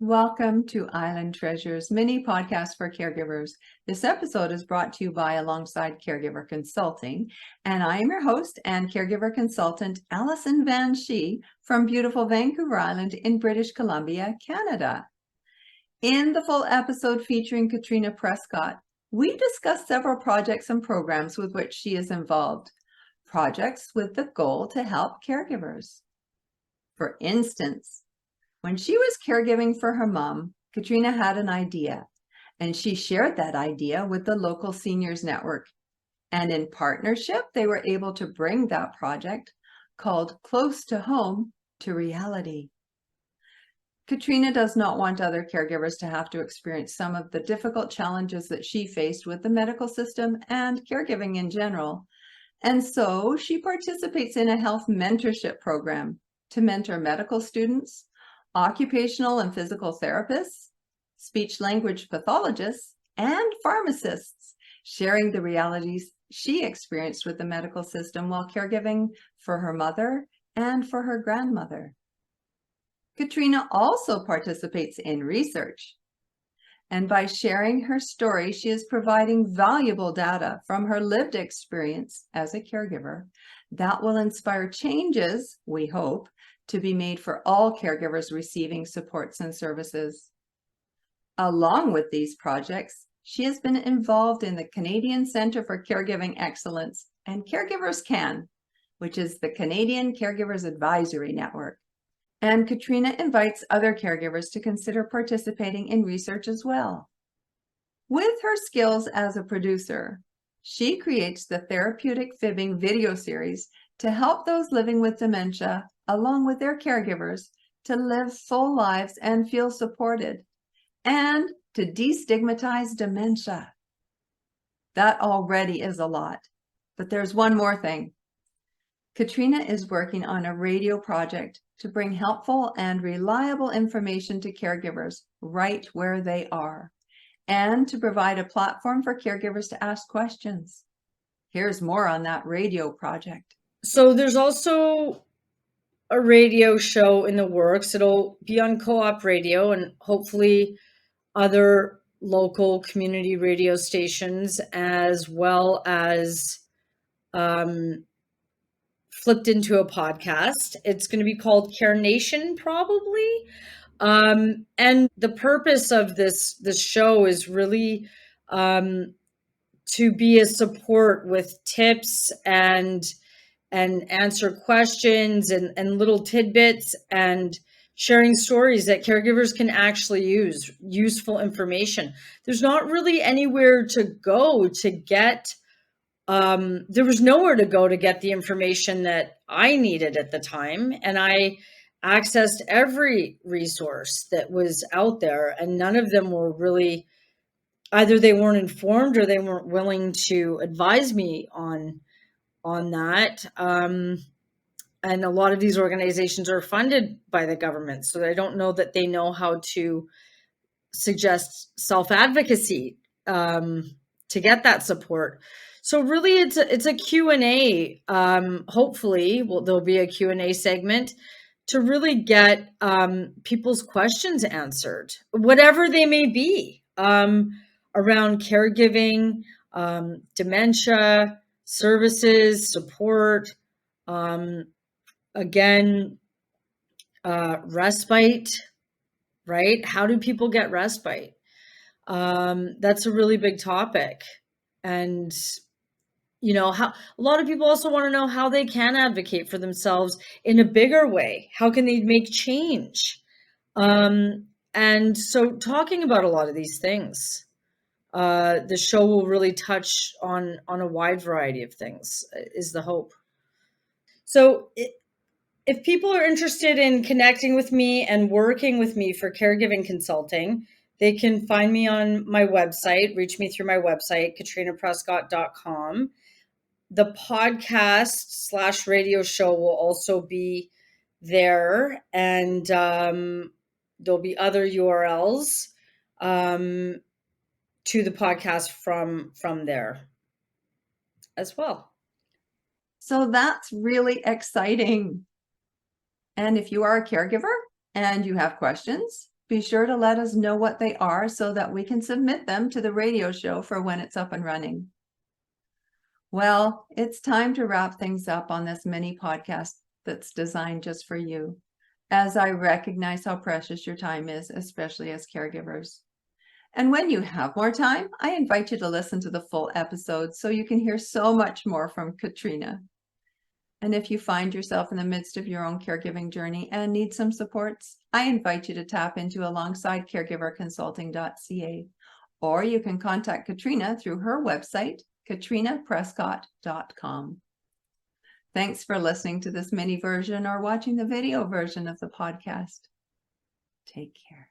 Welcome to Island Treasures mini podcast for caregivers. This episode is brought to you by Alongside Caregiver Consulting, and I am your host and caregiver consultant, Alison Van Schie from beautiful Vancouver Island in British Columbia, Canada. In the full episode featuring Katrina Prescott, we discuss several projects and programs with which she is involved, projects with the goal to help caregivers. For instance, when she was caregiving for her mom, Katrina had an idea, and she shared that idea with the local seniors network. And in partnership, they were able to bring that project, called Close to Home, to reality. Katrina does not want other caregivers to have to experience some of the difficult challenges that she faced with the medical system and caregiving in general. And so she participates in a health mentorship program to mentor medical students, occupational and physical therapists, speech-language pathologists, and pharmacists, sharing the realities she experienced with the medical system while caregiving for her mother and for her grandmother. Katrina also participates in research, and by sharing her story, she is providing valuable data from her lived experience as a caregiver that will inspire changes, we hope, to be made for all caregivers receiving supports and services. Along with these projects, she has been involved in the Canadian Centre for Caregiving Excellence and Caregivers Can, which is the Canadian Caregivers Advisory Network. And Katrina invites other caregivers to consider participating in research as well. With her skills as a producer, she creates the Therapeutic Fibbing video series to help those living with dementia, along with their caregivers, to live full lives and feel supported, and to destigmatize dementia. That already is a lot, but there's one more thing. Katrina is working on a radio project to bring helpful and reliable information to caregivers right where they are, and to provide a platform for caregivers to ask questions. Here's more on that radio project. So there's also a radio show in the works. It'll be on Co-op Radio and hopefully other local community radio stations, as well as flipped into a podcast. It's going to be called Care Nation, probably. And the purpose of this show is really to be a support with tips and answer questions and little tidbits and sharing stories that caregivers can actually use, useful information. There's not really anywhere to go to get there was nowhere to go to get the information that I needed at the time. And I accessed every resource that was out there, and none of them were really, either they weren't informed or they weren't willing to advise me on that. And a lot of these organizations are funded by the government, so I don't know that they know how to suggest self-advocacy to get that support. So really, it's a Q&A. Hopefully, there'll be a Q&A segment to really get people's questions answered, whatever they may be, around caregiving, dementia, services, support, again, respite, right? How do people get respite? That's a really big topic. And how a lot of people also want to know how they can advocate for themselves in a bigger way. How can they make change? And so talking about a lot of these things, the show will really touch on a wide variety of things, is the hope. So if people are interested in connecting with me and working with me for caregiving consulting, they can find me on my website, reach me through my website, katrinaprescott.com. The podcast / radio show will also be there, and there'll be other URLs to the podcast from there as well. So that's really exciting. And if you are a caregiver and you have questions, Be sure to let us know what they are so that we can submit them to the radio show for when it's up and running. Well, it's time to wrap things up on this mini podcast that's designed just for you, as I recognize how precious your time is, especially as caregivers. And when you have more time, I invite you to listen to the full episode so you can hear so much more from Katrina. And if you find yourself in the midst of your own caregiving journey and need some supports, I invite you to tap into alongsidecaregiverconsulting.ca, or you can contact Katrina through her website, katrinaprescott.com. Thanks for listening to this mini version or watching the video version of the podcast. Take care.